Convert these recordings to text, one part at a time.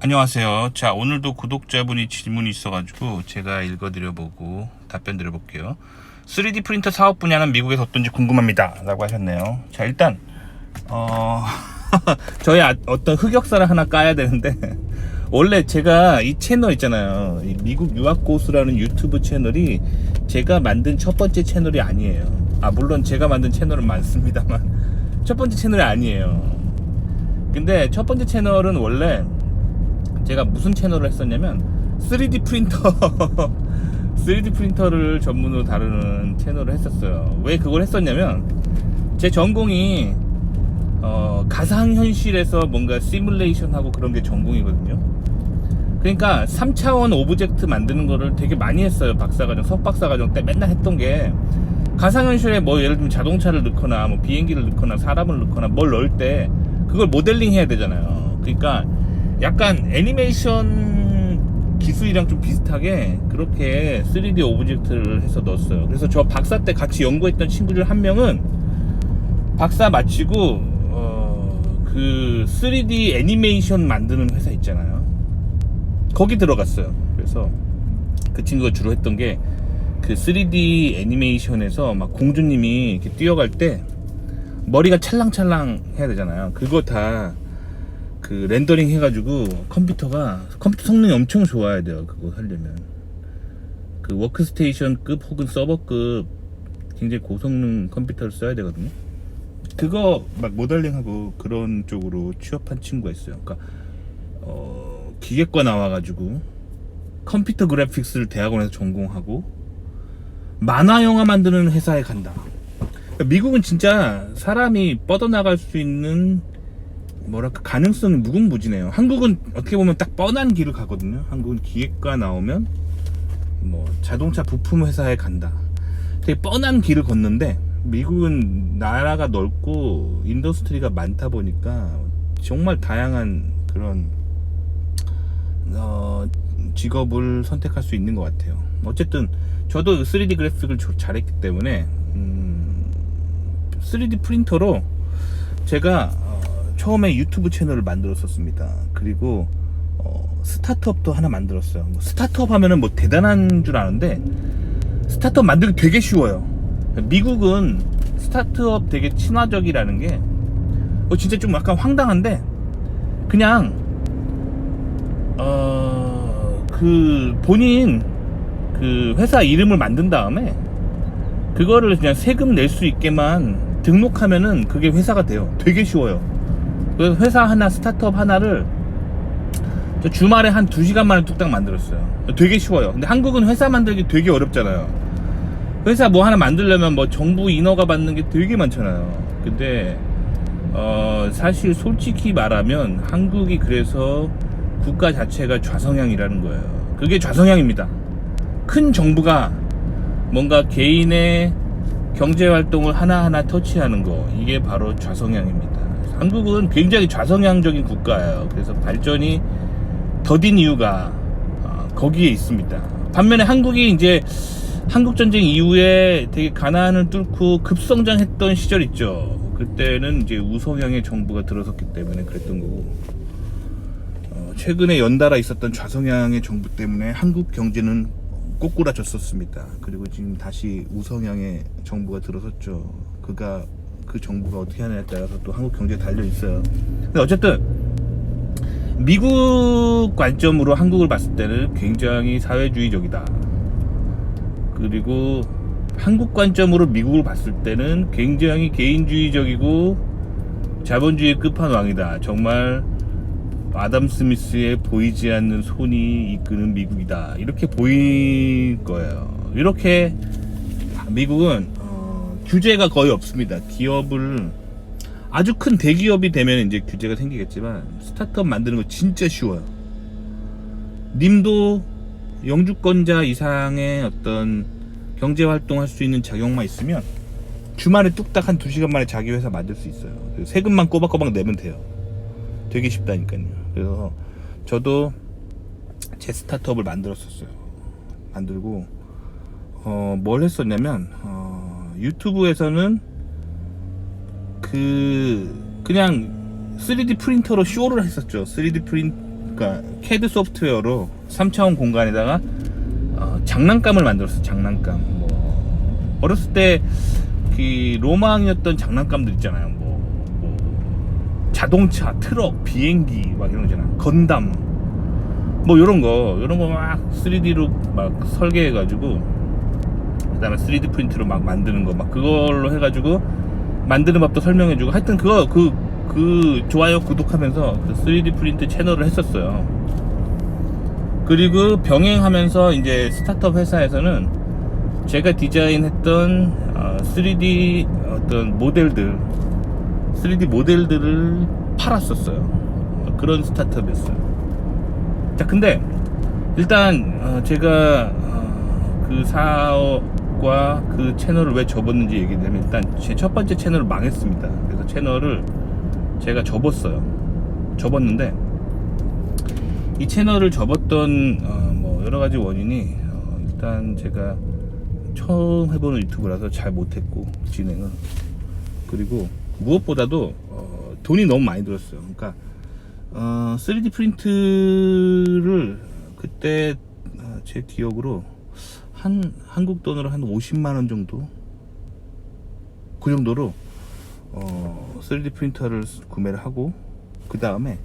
안녕하세요. 자, 오늘도 구독자분이 질문이 있어가지고 제가 읽어드려보고 답변 드려볼게요. 3D 프린터 사업 분야는 미국에서 어떤지 궁금합니다 라고 하셨네요. 자, 일단 저의 어떤 흑역사를 하나 까야 되는데 원래 제가 이 채널 있잖아요, 이 미국 유학고수라는 유튜브 채널이 제가 만든 첫 번째 채널이 아니에요. 물론 제가 만든 채널은 많습니다만 첫 번째 채널이 아니에요. 근데 첫 번째 채널은 원래 제가 무슨 채널을 했었냐면 3D 프린터 3D 프린터를 전문으로 다루는 채널을 했었어요. 왜 그걸 했었냐면 제 전공이 가상현실에서 뭔가 시뮬레이션 하고 그런 게 전공이거든요. 그러니까 3차원 오브젝트 만드는 거를 되게 많이 했어요. 박사과정, 석박사과정 때 맨날 했던 게, 가상현실에 뭐 예를 들면 자동차를 넣거나 뭐 비행기를 넣거나 사람을 넣거나 뭘 넣을 때 그걸 모델링 해야 되잖아요. 그러니까 약간 애니메이션 기술이랑 좀 비슷하게 그렇게 3D 오브젝트를 해서 넣었어요. 그래서 저 박사 때 같이 연구했던 친구들 한 명은 박사 마치고 그 3D 애니메이션 만드는 회사 있잖아요, 거기 들어갔어요. 그래서 그 친구가 주로 했던 게 그 3D 애니메이션에서 막 공주님이 이렇게 뛰어갈 때 머리가 찰랑찰랑 해야 되잖아요. 그거 다 그 렌더링 해가지고 컴퓨터 성능이 엄청 좋아야 돼요. 그거 하려면 그 워크스테이션급 혹은 서버급 굉장히 고성능 컴퓨터를 써야 되거든요. 그거 막 모델링하고 그런 쪽으로 취업한 친구가 있어요. 그러니까 기계과 나와가지고 컴퓨터 그래픽스를 대학원에서 전공하고 만화 영화 만드는 회사에 간다. 미국은 진짜 사람이 뻗어나갈 수 있는 뭐랄까 가능성이 무궁무진해요. 한국은 어떻게 보면 딱 뻔한 길을 가거든요. 한국은 기계과 나오면 뭐 자동차 부품 회사에 간다, 되게 뻔한 길을 걷는데, 미국은 나라가 넓고 인더스트리가 많다 보니까 정말 다양한 그런 직업을 선택할 수 있는 것 같아요. 어쨌든 저도 3D 그래픽을 잘했기 때문에 3D 프린터로 제가 처음에 유튜브 채널을 만들었었습니다. 그리고 스타트업도 하나 만들었어요. 뭐 스타트업 하면은 뭐 대단한 줄 아는데 스타트업 만들기 되게 쉬워요. 미국은 스타트업 되게 친화적이라는 게 진짜 좀 약간 황당한데, 그냥 그 본인 그 회사 이름을 만든 다음에 그거를 그냥 세금 낼 수 있게만 등록하면은 그게 회사가 돼요. 되게 쉬워요. 그래서 회사 하나, 스타트업 하나를 저 주말에 한 2시간 만에 뚝딱 만들었어요. 되게 쉬워요. 근데 한국은 회사 만들기 되게 어렵잖아요. 회사 뭐 하나 만들려면 뭐 정부 인허가 받는 게 되게 많잖아요. 근데 사실 솔직히 말하면 한국이 그래서 국가 자체가 좌성향이라는 거예요. 그게 좌성향입니다. 큰 정부가 뭔가 개인의 경제활동을 하나하나 터치하는 거, 이게 바로 좌성향입니다. 한국은 굉장히 좌성향적인 국가예요. 그래서 발전이 더딘 이유가 거기에 있습니다. 반면에 한국이 이제 한국전쟁 이후에 되게 가난을 뚫고 급성장했던 시절 있죠. 그때는 이제 우성향의 정부가 들어섰기 때문에 그랬던 거고, 최근에 연달아 있었던 좌성향의 정부 때문에 한국 경제는 꼬꾸라졌었습니다. 그리고 지금 다시 우성향의 정부가 들어섰죠. 그 정부가 어떻게 하느냐에 따라서 또 한국 경제에 달려 있어요. 근데 어쨌든 미국 관점으로 한국을 봤을 때는 굉장히 사회주의적이다. 그리고 한국 관점으로 미국을 봤을 때는 굉장히 개인주의적이고 자본주의 끝판왕이다. 정말 아담 스미스의 보이지 않는 손이 이끄는 미국이다, 이렇게 보일 거예요. 이렇게 미국은 규제가 거의 없습니다. 기업을 아주 큰 대기업이 되면 이제 규제가 생기겠지만 스타트업 만드는 거 진짜 쉬워요. 님도 영주권자 이상의 어떤 경제 활동할 수 있는 자격만 있으면 주말에 뚝딱 한 2시간 만에 자기 회사 만들 수 있어요. 세금만 꼬박꼬박 내면 돼요. 되게 쉽다니까요. 그래서 저도 제 스타트업을 만들었었어요. 만들고 뭘 했었냐면 유튜브에서는 그냥 3D 프린터로 쇼를 했었죠. 3D 그러니까 CAD 소프트웨어로 3차원 공간에다가 장난감을 만들었어. 장난감. 뭐 어렸을 때 그 로망이었던 장난감들 있잖아요. 뭐 자동차, 트럭, 비행기 막 이런 거 있잖아. 건담 뭐 이런 거 막 3D로 막 설계해가지고, 그다음에 3D 프린트로 막 만드는 거 막 그걸로 해가지고 만드는 법도 설명해주고, 하여튼 그거 그 좋아요 구독하면서 그 3D 프린트 채널을 했었어요. 그리고 병행하면서 이제 스타트업 회사에서는 제가 디자인했던 3D 어떤 모델들, 3D 모델들을 팔았었어요. 그런 스타트업이었어요. 자, 근데 일단 제가 그 사업과 그 채널을 왜 접었는지 얘기하면, 일단 제 첫 번째 채널을 망했습니다. 그래서 채널을 제가 접었는데, 이 채널을 접었던 뭐 여러 가지 원인이, 일단 제가 처음 해보는 유튜브라서 잘 못했고 진행을, 그리고 무엇보다도 돈이 너무 많이 들었어요. 그러니까 3D 프린트를 그때 제 기억으로 한국 돈으로 한 50만 원 정도, 그 정도로 3D 프린터를 구매를 하고, 그 다음에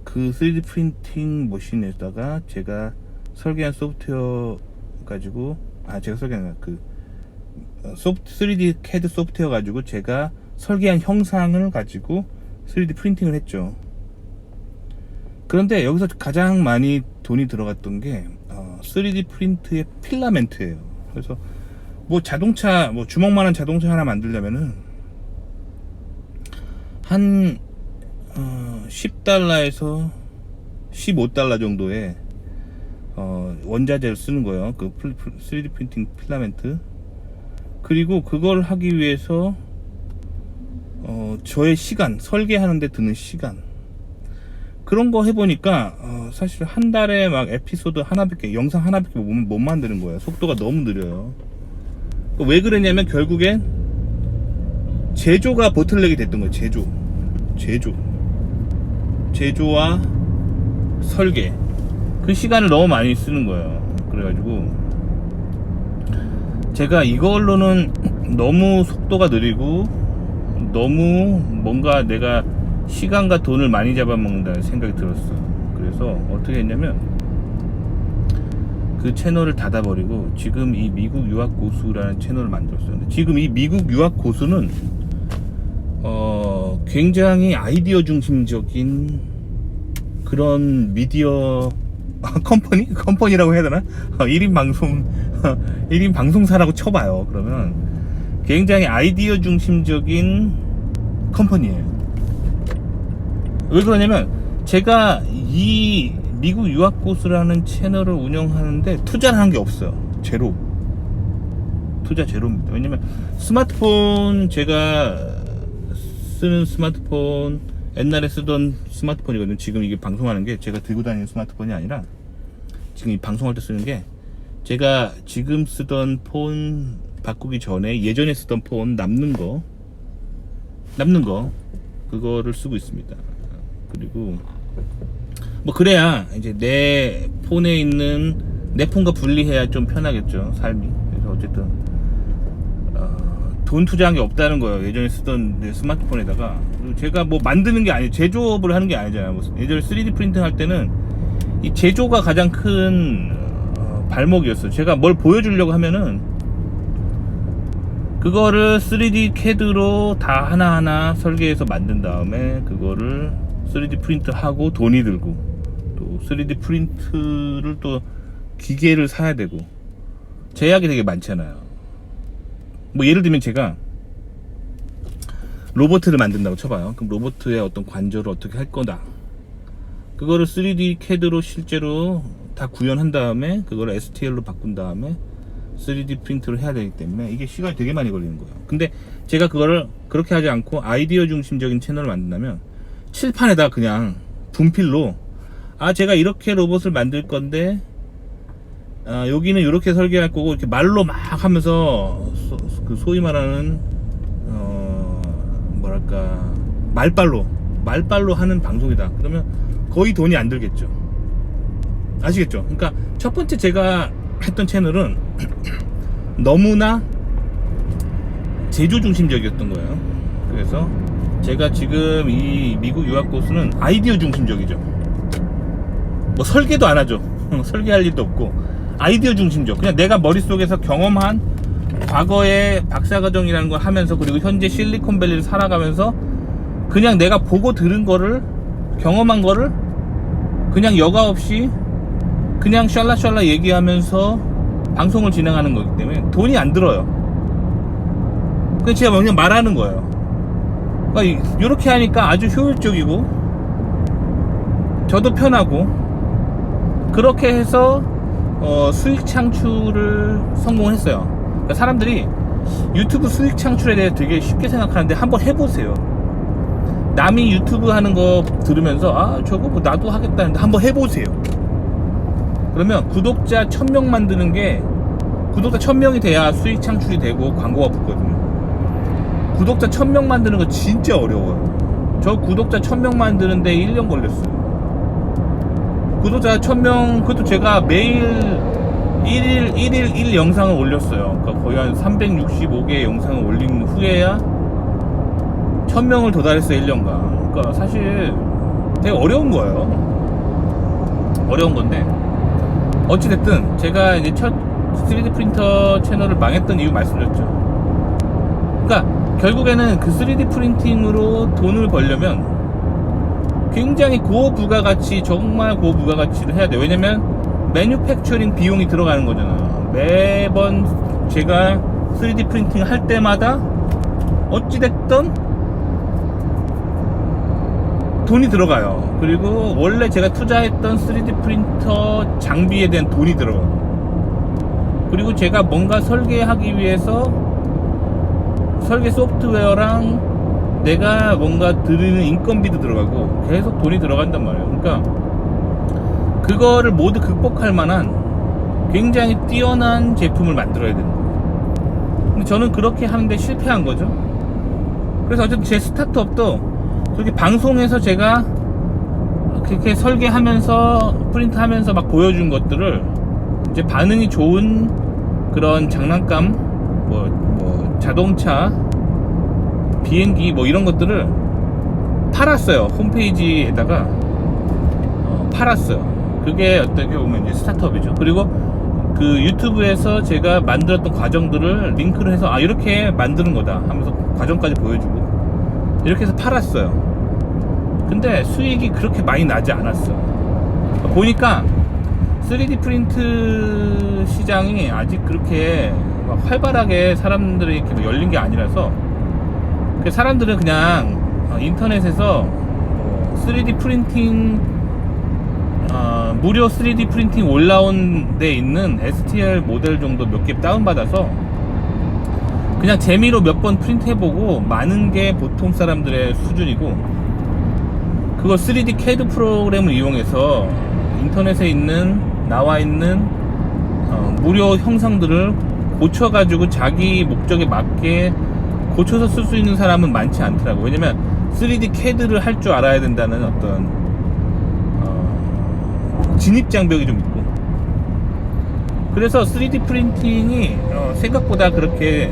그 3D 프린팅 머신에다가 제가 설계한 소프트웨어 가지고, 제가 설계한 그 3D CAD 소프트웨어 가지고 제가 설계한 형상을 가지고 3D 프린팅을 했죠. 그런데 여기서 가장 많이 돈이 들어갔던 게 3D 프린트의 필라멘트예요. 그래서 뭐 자동차, 뭐 주먹만한 자동차 하나 만들려면은 한 10달러에서 15달러 정도의 원자재를 쓰는 거예요. 그 3D 프린팅 필라멘트. 그리고 그걸 하기 위해서 저의 시간, 설계하는데 드는 시간, 그런 거 해보니까 사실 한 달에 막 에피소드 하나밖에, 영상 하나밖에 못 만드는 거예요. 속도가 너무 느려요. 왜 그러냐면 결국엔 제조가 보틀넥이 됐던 거예요. 제조와 설계, 그 시간을 너무 많이 쓰는 거예요. 그래가지고 제가 이걸로는 너무 속도가 느리고 너무 뭔가 내가 시간과 돈을 많이 잡아먹는다는 생각이 들었어요. 그래서 어떻게 했냐면 그 채널을 닫아버리고 지금 이 미국 유학 고수라는 채널을 만들었어요. 근데 지금 이 미국 유학 고수는 굉장히 아이디어 중심적인 그런 미디어 컴퍼니라고 해야 되나? 1인 방송사라고 쳐봐요. 그러면 굉장히 아이디어 중심적인 컴퍼니예요. 왜 그러냐면 제가 이 미국 유학고수라는 채널을 운영하는데 투자를 한 게 없어요. 투자 제로입니다. 왜냐면 스마트폰, 제가 쓰는 스마트폰, 옛날에 쓰던 스마트폰이거든요. 지금 이게 방송하는 게 제가 들고 다니는 스마트폰이 아니라 지금 이 방송할 때 쓰는 게, 제가 지금 쓰던 폰 바꾸기 전에 예전에 쓰던 폰 남는 거 그거를 쓰고 있습니다. 그리고 뭐 그래야 이제 내 폰에 있는, 내 폰과 분리해야 좀 편하겠죠, 삶이. 그래서 어쨌든 돈 투자한 게 없다는 거예요. 예전에 쓰던 내 스마트폰에다가. 그리고 제가 뭐 만드는 게 아니에요. 제조업을 하는 게 아니잖아요. 뭐 예전에 3D 프린팅 할 때는 이 제조가 가장 큰 발목이었어요. 제가 뭘 보여주려고 하면은 그거를 3D CAD로 다 하나하나 설계해서 만든 다음에 그거를 3D 프린트 하고 돈이 들고, 또 3D 프린트를 또 기계를 사야 되고 제약이 되게 많잖아요. 뭐 예를 들면 제가 로봇을 만든다고 쳐봐요. 그럼 로봇의 어떤 관절을 어떻게 할 거다, 그거를 3D CAD로 실제로 다 구현한 다음에 그거를 STL로 바꾼 다음에 3D 프린트를 해야 되기 때문에 이게 시간이 되게 많이 걸리는 거예요. 근데 제가 그거를 그렇게 하지 않고 아이디어 중심적인 채널을 만든다면 칠판에다 그냥 분필로, 제가 이렇게 로봇을 만들 건데 여기는 이렇게 설계할 거고, 이렇게 말로 막 하면서 그 소위 말하는 뭐랄까 말빨로 말빨로 하는 방송이다 그러면 거의 돈이 안 들겠죠. 아시겠죠? 그러니까 첫 번째 제가 했던 채널은 너무나 제조 중심적이었던 거예요. 그래서 제가 지금 이 미국 유학 코스는 아이디어 중심적이죠. 뭐 설계도 안 하죠. 설계할 일도 없고 아이디어 중심적. 그냥 내가 머릿속에서 경험한 과거의 박사과정이라는 걸 하면서 그리고 현재 실리콘밸리를 살아가면서 그냥 내가 보고 들은 거를 경험한 거를 그냥 여과 없이 그냥 샬라샬라 얘기하면서 방송을 진행하는 거기 때문에 돈이 안 들어요. 그냥 제가 그냥 말하는 거예요. 그러니까 이렇게 하니까 아주 효율적이고 저도 편하고 그렇게 해서 수익 창출을 성공했어요. 그러니까 사람들이 유튜브 수익 창출에 대해 되게 쉽게 생각하는데 한번 해보세요. 남이 유튜브 하는 거 들으면서 아 저거 뭐 나도 하겠다는데 한번 해보세요. 그러면 구독자 1000명 만드는 게 구독자 1000명이 돼야 수익 창출이 되고 광고가 붙거든요. 구독자 1000명 만드는 거 진짜 어려워요. 저 구독자 1000명 만드는데 1년 걸렸어요. 구독자 1000명 그것도 제가 매일 1일 영상을 올렸어요. 그러니까 거의 한 365개 영상을 올린 후에야 1000명을 도달했어요. 1년간. 그러니까 사실 되게 어려운 거예요. 어려운 건데 어찌됐든 제가 이제 첫 3D 프린터 채널을 망했던 이유 말씀드렸죠. 그러니까 결국에는 그 3D 프린팅으로 돈을 벌려면 굉장히 고부가가치, 정말 고부가가치를 해야 돼요. 왜냐면 매뉴팩처링 비용이 들어가는 거잖아요. 매번 제가 3D 프린팅 할 때마다 어찌됐든 돈이 들어가요. 그리고 원래 제가 투자했던 3D 프린터 장비에 대한 돈이 들어가요. 그리고 제가 뭔가 설계하기 위해서 설계 소프트웨어랑 내가 뭔가 들이는 인건비도 들어가고 계속 돈이 들어간단 말이에요. 그러니까 그거를 모두 극복할 만한 굉장히 뛰어난 제품을 만들어야 되는 거예요. 근데 저는 그렇게 하는데 실패한 거죠. 그래서 어쨌든 제 스타트업도 그렇게 방송에서 제가 그렇게 설계하면서 프린트하면서 막 보여준 것들을 이제 반응이 좋은 그런 장난감 뭐 자동차 비행기 뭐 이런 것들을 팔았어요. 홈페이지에다가 팔았어요. 그게 어떻게 보면 이제 스타트업이죠. 그리고 그 유튜브에서 제가 만들었던 과정들을 링크를 해서 아 이렇게 만드는 거다 하면서 과정까지 보여주고 이렇게 해서 팔았어요. 근데 수익이 그렇게 많이 나지 않았어요. 보니까 3D 프린트 시장이 아직 그렇게 막 활발하게 사람들이 이렇게 열린 게 아니라서 사람들은 그냥 인터넷에서 3D 프린팅 무료 3D 프린팅 올라온 데 있는 STL 모델 정도 몇 개 다운받아서 그냥 재미로 몇 번 프린트 해보고 마는 게 보통 사람들의 수준이고 그걸 3D CAD 프로그램을 이용해서 인터넷에 나와 있는 무료 형상들을 고쳐가지고 자기 목적에 맞게 고쳐서 쓸 수 있는 사람은 많지 않더라고. 왜냐면 3D CAD를 할 줄 알아야 된다는 어떤 진입장벽이 좀 있고 그래서 3D 프린팅이 생각보다 그렇게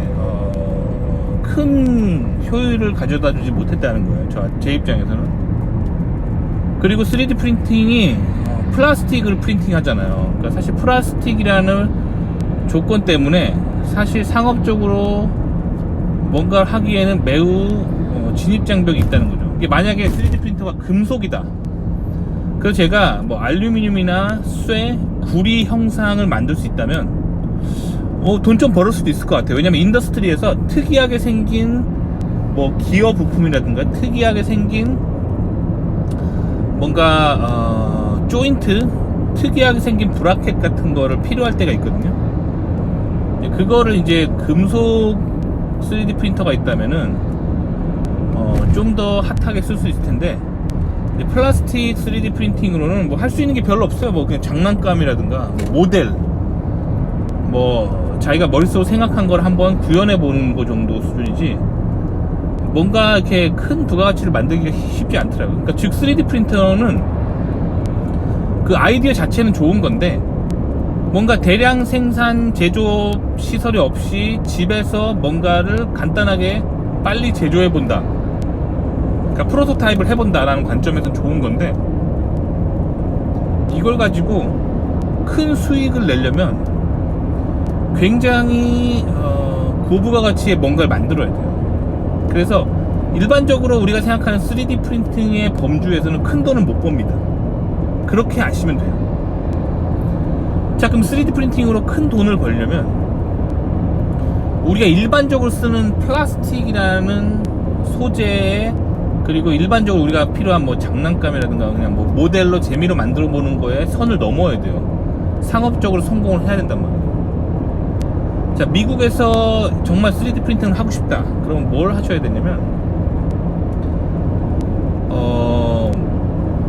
큰 효율을 가져다 주지 못했다는 거예요. 제 입장에서는. 그리고 3D 프린팅이 플라스틱을 프린팅 하잖아요. 그러니까 사실 플라스틱이라는 조건 때문에 사실 상업적으로 뭔가를 하기에는 매우 진입장벽이 있다는 거죠. 이게 만약에 3D 프린터가 금속이다. 그래서 제가 뭐 알루미늄이나 쇠, 구리 형상을 만들 수 있다면 돈 좀 벌을 수도 있을 것 같아요. 왜냐면 인더스트리에서 특이하게 생긴 뭐 기어 부품이라든가 특이하게 생긴 뭔가 조인트 특이하게 생긴 브라켓 같은 거를 필요할 때가 있거든요. 그거를 이제 금속 3D 프린터가 있다면은 좀 더 핫하게 쓸 수 있을 텐데 플라스틱 3D 프린팅으로는 뭐 할 수 있는 게 별로 없어요. 뭐 그냥 장난감이라든가 모델 뭐 자기가 머릿속으로 생각한 걸 한번 구현해 보는 거 정도 수준이지 뭔가 이렇게 큰 부가가치를 만들기가 쉽지 않더라고요. 그러니까 즉 3D 프린터는 그 아이디어 자체는 좋은 건데 뭔가 대량 생산 제조업 시설이 없이 집에서 뭔가를 간단하게 빨리 제조해 본다, 그러니까 프로토타입을 해본다라는 관점에서는 좋은 건데, 이걸 가지고 큰 수익을 내려면 굉장히 고부가가치의 뭔가를 만들어야 돼요. 그래서 일반적으로 우리가 생각하는 3D 프린팅의 범주에서는 큰 돈을 못 법니다. 그렇게 아시면 돼요. 자, 그럼 3D 프린팅으로 큰 돈을 벌려면 우리가 일반적으로 쓰는 플라스틱이라는 소재에, 그리고 일반적으로 우리가 필요한 뭐 장난감이라든가 그냥 뭐 모델로 재미로 만들어 보는 거에 선을 넘어야 돼요. 상업적으로 성공을 해야 된단 말이에요. 자, 미국에서 정말 3D 프린팅을 하고 싶다, 그럼 뭘 하셔야 되냐면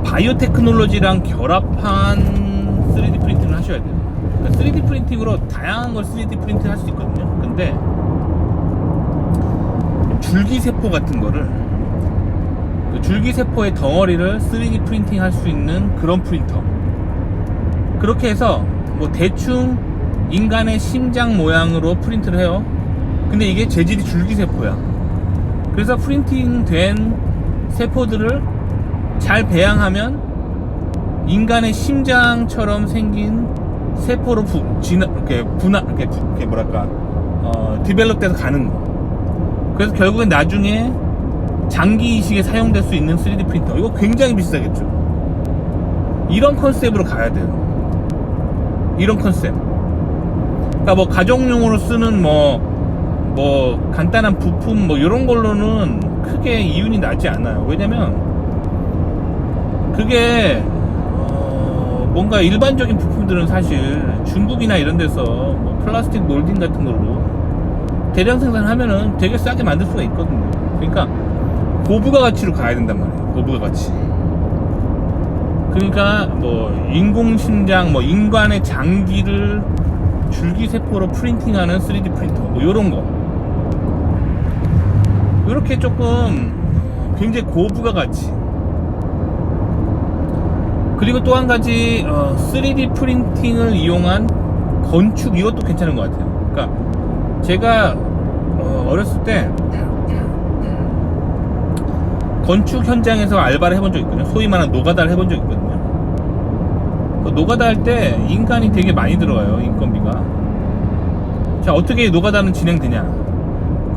바이오 테크놀로지랑 결합한 3D 프린팅을 하셔야 돼요. 그러니까 3D 프린팅으로 다양한 걸 3D 프린팅 할 수 있거든요. 근데 줄기세포 같은 거를, 그 줄기세포의 덩어리를 3D 프린팅 할 수 있는 그런 프린터, 그렇게 해서 뭐 대충 인간의 심장 모양으로 프린트를 해요. 근데 이게 재질이 줄기세포야. 그래서 프린팅 된 세포들을 잘 배양하면 인간의 심장처럼 생긴 세포로 디벨롭 돼서 가는 거. 그래서 결국엔 나중에 장기 이식에 사용될 수 있는 3D 프린터, 이거 굉장히 비싸겠죠. 이런 컨셉으로 가야 돼요. 이런 컨셉. 그러니까 뭐 가정용으로 쓰는 뭐 간단한 부품 뭐 이런 걸로는 크게 이윤이 나지 않아요. 왜냐면 그게 뭔가 일반적인 부품들은 사실 중국이나 이런 데서 뭐 플라스틱 몰딩 같은 걸로 대량 생산하면은 되게 싸게 만들 수가 있거든요. 그러니까 고부가가치로 가야 된단 말이에요. 고부가가치. 그러니까 뭐 인공심장, 뭐 인간의 장기를 줄기세포로 프린팅하는 3D 프린터, 뭐 요런 거, 요렇게 조금 굉장히 고부가가치. 그리고 또 한 가지 3D 프린팅을 이용한 건축, 이것도 괜찮은 것 같아요. 그러니까 제가 어렸을 때 건축 현장에서 알바를 해본 적 있거든요. 소위 말하는 노가다를 해본 적 있거든요. 노가다 할 때 인간이 되게 많이 들어가요, 인건비가. 자, 어떻게 노가다는 진행되냐?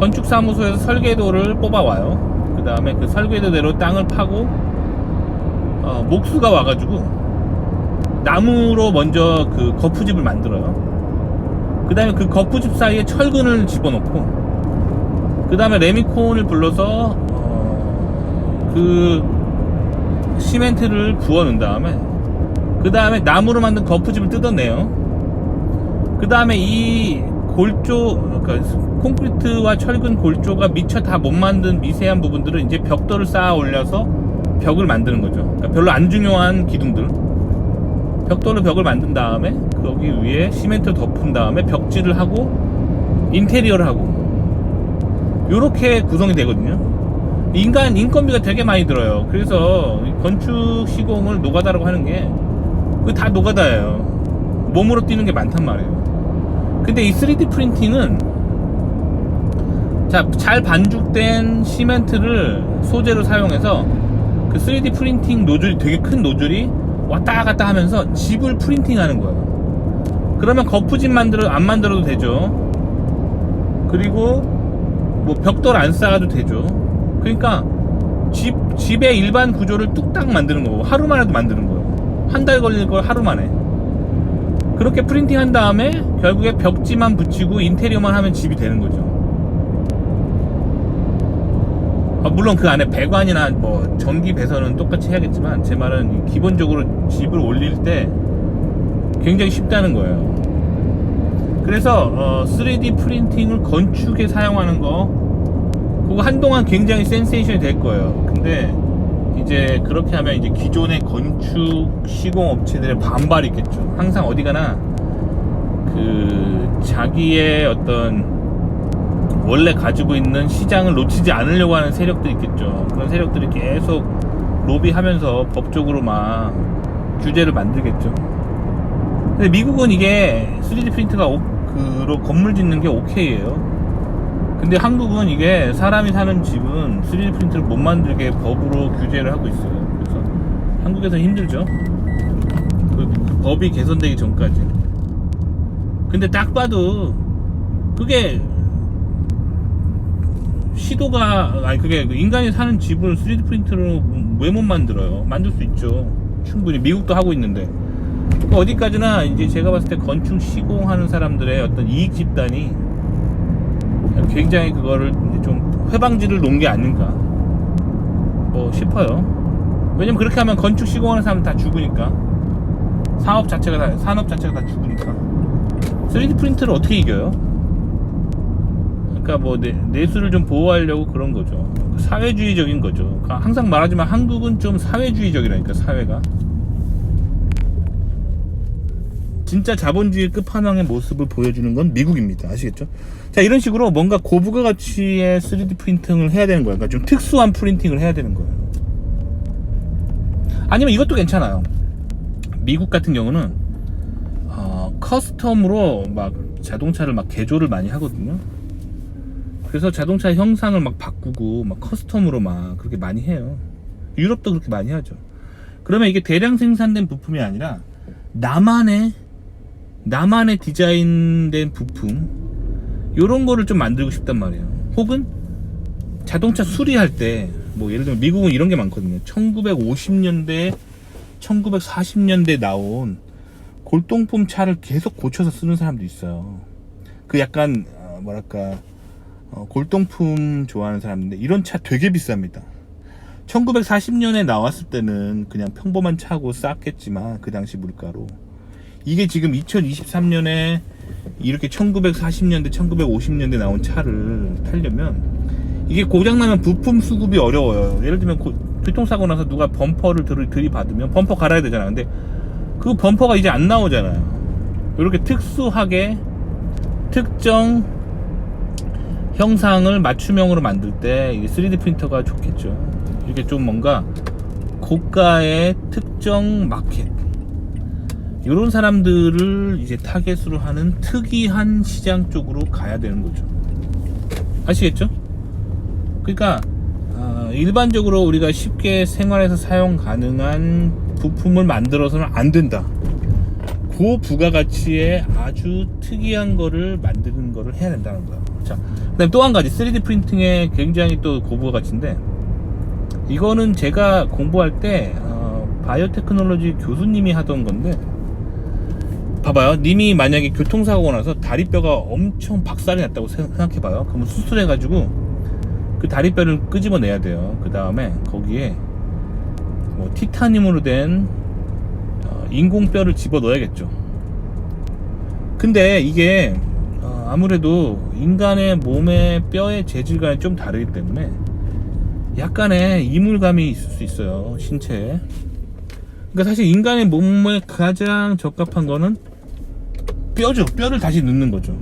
건축사무소에서 설계도를 뽑아와요. 그 다음에 그 설계도대로 땅을 파고 목수가 와가지고 나무로 먼저 그 거푸집을 만들어요. 그 다음에 그 거푸집 사이에 철근을 집어넣고, 그 다음에 레미콘을 불러서 그 시멘트를 부어 넣은 다음에, 그 다음에 나무로 만든 거푸집을 뜯어내요. 그 다음에 이 골조, 그러니까 콘크리트와 철근 골조가 미처 다 못 만든 미세한 부분들은 이제 벽돌을 쌓아 올려서 벽을 만드는 거죠. 그러니까 별로 안 중요한 기둥들, 벽돌로 벽을 만든 다음에 거기 위에 시멘트를 덮은 다음에 벽지를 하고 인테리어를 하고, 요렇게 구성이 되거든요. 인건비가 되게 많이 들어요. 그래서 건축 시공을 노가다라고 하는 게 다 노가다예요. 몸으로 뛰는 게 많단 말이에요. 근데 이 3D 프린팅은 잘 반죽된 시멘트를 소재로 사용해서 그 3D 프린팅 노즐이, 되게 큰 노즐이 왔다 갔다 하면서 집을 프린팅하는 거예요. 그러면 거푸집 안 만들어도 되죠. 그리고 뭐 벽돌 안 쌓아도 되죠. 그러니까 집의 일반 구조를 뚝딱 만드는 거고, 하루 만에도 만드는 거예요. 한 달 걸릴 걸 하루 만에. 그렇게 프린팅 한 다음에 결국에 벽지만 붙이고 인테리어만 하면 집이 되는 거죠. 물론 그 안에 배관이나 뭐 전기 배선은 똑같이 해야겠지만, 제 말은 기본적으로 집을 올릴 때 굉장히 쉽다는 거예요. 그래서 3D 프린팅을 건축에 사용하는 거, 그거 한동안 굉장히 센세이션이 될 거예요. 근데 이제 그렇게 하면 이제 기존의 건축 시공 업체들의 반발이 있겠죠. 항상 어디 가나 그 자기의 어떤 원래 가지고 있는 시장을 놓치지 않으려고 하는 세력들이 있겠죠. 그런 세력들이 계속 로비하면서 법적으로 막 규제를 만들겠죠. 근데 미국은 이게 3D 프린트가 그로 건물 짓는 게 오케이예요. 근데 한국은 이게 사람이 사는 집은 3D 프린트를 못 만들게 법으로 규제를 하고 있어요. 그래서 한국에서 힘들죠. 그 법이 개선되기 전까지. 근데 딱 봐도 그게 그게 인간이 사는 집을 3D 프린트로 왜 못 만들어요? 만들 수 있죠. 충분히 미국도 하고 있는데. 어디까지나 이제 제가 봤을 때 건축 시공하는 사람들의 어떤 이익 집단이 굉장히 그거를 좀 회방지를 놓은 게 아닌가 싶어요. 왜냐면 그렇게 하면 건축 시공하는 사람은 다 죽으니까. 산업 자체가 다 죽으니까. 3D 프린터를 어떻게 이겨요? 그러니까 내수를 좀 보호하려고 그런 거죠. 사회주의적인 거죠. 항상 말하지만 한국은 좀 사회주의적이라니까, 사회가. 진짜 자본주의 끝판왕의 모습을 보여주는 건 미국입니다. 아시겠죠? 자, 이런 식으로 뭔가 고부가 가치의 3D 프린팅을 해야 되는 거예요. 그러니까 좀 특수한 프린팅을 해야 되는 거예요. 아니면 이것도 괜찮아요. 미국 같은 경우는 커스텀으로 막 자동차를 막 개조를 많이 하거든요. 그래서 자동차 형상을 막 바꾸고 막 커스텀으로 막 그렇게 많이 해요. 유럽도 그렇게 많이 하죠. 그러면 이게 대량 생산된 부품이 아니라 나만의 디자인된 부품, 요런 거를 좀 만들고 싶단 말이에요. 혹은 자동차 수리할 때 예를 들면 미국은 이런 게 많거든요. 1950년대 1940년대 나온 골동품 차를 계속 고쳐서 쓰는 사람도 있어요. 그 약간 골동품 좋아하는 사람인데 이런 차 되게 비쌉니다. 1940년에 나왔을 때는 그냥 평범한 차고 쌌겠지만 그 당시 물가로, 이게 지금 2023년에 이렇게 1940년대 1950년대 나온 차를 타려면 이게 고장나면 부품 수급이 어려워요. 예를 들면 교통사고 나서 누가 범퍼를 들이받으면 범퍼 갈아야 되잖아. 근데 그 범퍼가 이제 안 나오잖아요. 이렇게 특수하게 특정 형상을 맞춤형으로 만들 때 이게 3D 프린터가 좋겠죠. 이게 좀 뭔가 고가의 특정 마켓, 이런 사람들을 이제 타겟으로 하는 특이한 시장 쪽으로 가야 되는 거죠. 아시겠죠? 그러니까 일반적으로 우리가 쉽게 생활에서 사용 가능한 부품을 만들어서는 안 된다. 고부가가치의 아주 특이한 거를 만드는 거를 해야 된다는 거야. 자, 그다음에 또 한 가지 3D 프린팅의 굉장히 또 고부가가치인데, 이거는 제가 공부할 때 바이오테크놀로지 교수님이 하던 건데, 봐봐요. 님이 만약에 교통사고가 나서 다리뼈가 엄청 박살이 났다고 생각해봐요. 그러면 수술해가지고 그 다리뼈를 끄집어내야 돼요. 그 다음에 거기에 티타늄으로 된 인공뼈를 집어넣어야겠죠. 근데 이게 아무래도 인간의 몸의 뼈의 재질과는 좀 다르기 때문에 약간의 이물감이 있을 수 있어요, 신체에. 그러니까 사실 인간의 몸에 가장 적합한 거는 뼈죠. 뼈를 다시 넣는 거죠.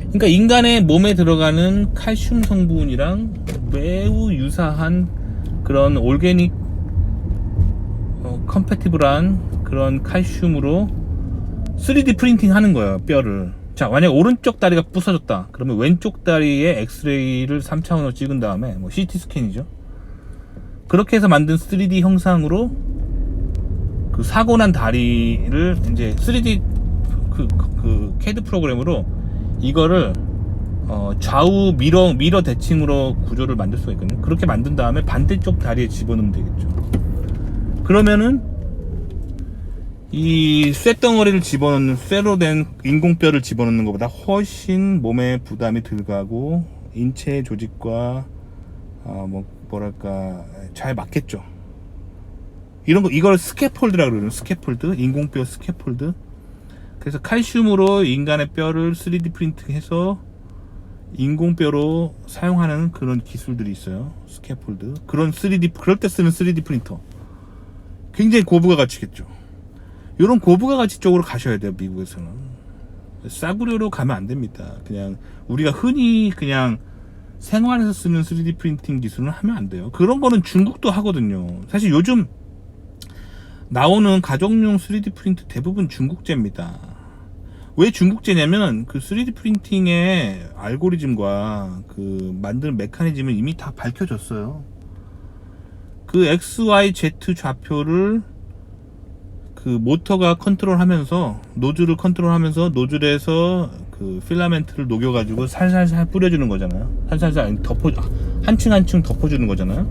그러니까 인간의 몸에 들어가는 칼슘 성분이랑 매우 유사한 그런 올게닉 컴패티블한 그런 칼슘으로 3D 프린팅 하는 거예요, 뼈를. 자, 만약 오른쪽 다리가 부서졌다 그러면 왼쪽 다리에 엑스레이를 3차원으로 찍은 다음에 CT 스캔이죠. 그렇게 해서 만든 3D 형상으로 그 사고 난 다리를 이제 3D 그 CAD 프로그램으로 이거를 좌우 미러 대칭으로 구조를 만들 수가 있거든요. 그렇게 만든 다음에 반대쪽 다리에 집어넣으면 되겠죠. 그러면은 이 쇳덩어리를 집어넣는, 쇠로 된 인공뼈를 집어넣는 것보다 훨씬 몸에 부담이 덜 가고 인체 조직과 잘 맞겠죠. 이걸 스캐폴드라고 그러는, 스캐폴드, 인공뼈 스캐폴드. 그래서 칼슘으로 인간의 뼈를 3D 프린팅해서 인공뼈로 사용하는 그런 기술들이 있어요. 스캐폴드. 그럴 때 쓰는 3D 프린터. 굉장히 고부가 가치겠죠. 이런 고부가 가치 쪽으로 가셔야 돼요, 미국에서는. 싸구려로 가면 안 됩니다. 그냥 우리가 흔히 그냥 생활에서 쓰는 3D 프린팅 기술은 하면 안 돼요. 그런 거는 중국도 하거든요. 사실 요즘 나오는 가정용 3D 프린트 대부분 중국제입니다. 왜 중국제냐면 그 3D 프린팅의 알고리즘과 그 만드는 메커니즘을 이미 다 밝혀졌어요. 그 XYZ 좌표를 그 모터가 컨트롤하면서 노즐을 컨트롤하면서 노즐에서 그 필라멘트를 녹여가지고 살살살 뿌려주는 거잖아요. 살살살 한층 한층 덮어주는 거잖아요.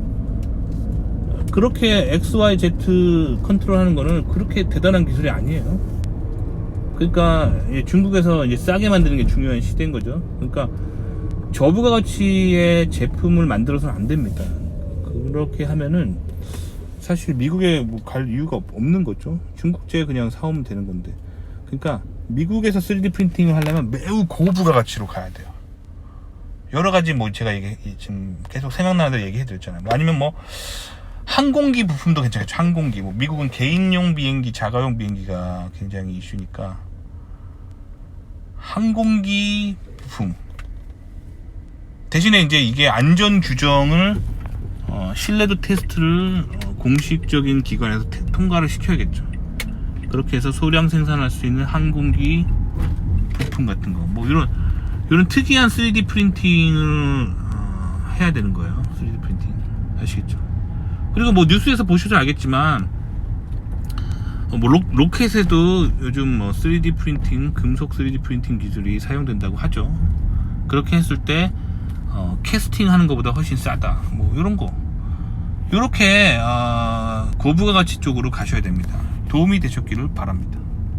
그렇게 XYZ 컨트롤하는 거는 그렇게 대단한 기술이 아니에요. 그러니까 중국에서 이제 싸게 만드는 게 중요한 시대인 거죠. 그러니까 저부가 가치의 제품을 만들어서는 안 됩니다. 그렇게 하면은 사실 미국에 뭐 갈 이유가 없는 거죠. 중국제 그냥 사오면 되는 건데. 그러니까 미국에서 3D 프린팅을 하려면 매우 고부가 가치로 가야 돼요. 여러 가지 뭐 제가 지금 계속 생각나는 대로 얘기해 드렸잖아요. 뭐 아니면 뭐 항공기 부품도 괜찮겠죠. 항공기. 뭐 미국은 개인용 비행기, 자가용 비행기가 굉장히 이슈니까 항공기 부품. 대신에 이제 이게 안전 규정을 신뢰도 테스트를 공식적인 기관에서 통과를 시켜야겠죠. 그렇게 해서 소량 생산할 수 있는 항공기 부품 같은 거, 뭐 이런 특이한 3D 프린팅을 해야 되는 거예요. 3D 프린팅 아시겠죠? 그리고 뭐 뉴스에서 보셔도 알겠지만 뭐 로켓에도 요즘 뭐 3D 프린팅, 금속 3D 프린팅 기술이 사용된다고 하죠. 그렇게 했을 때 캐스팅 하는 것보다 훨씬 싸다. 뭐 이런 거. 이렇게 고부가 가치 쪽으로 가셔야 됩니다. 도움이 되셨기를 바랍니다.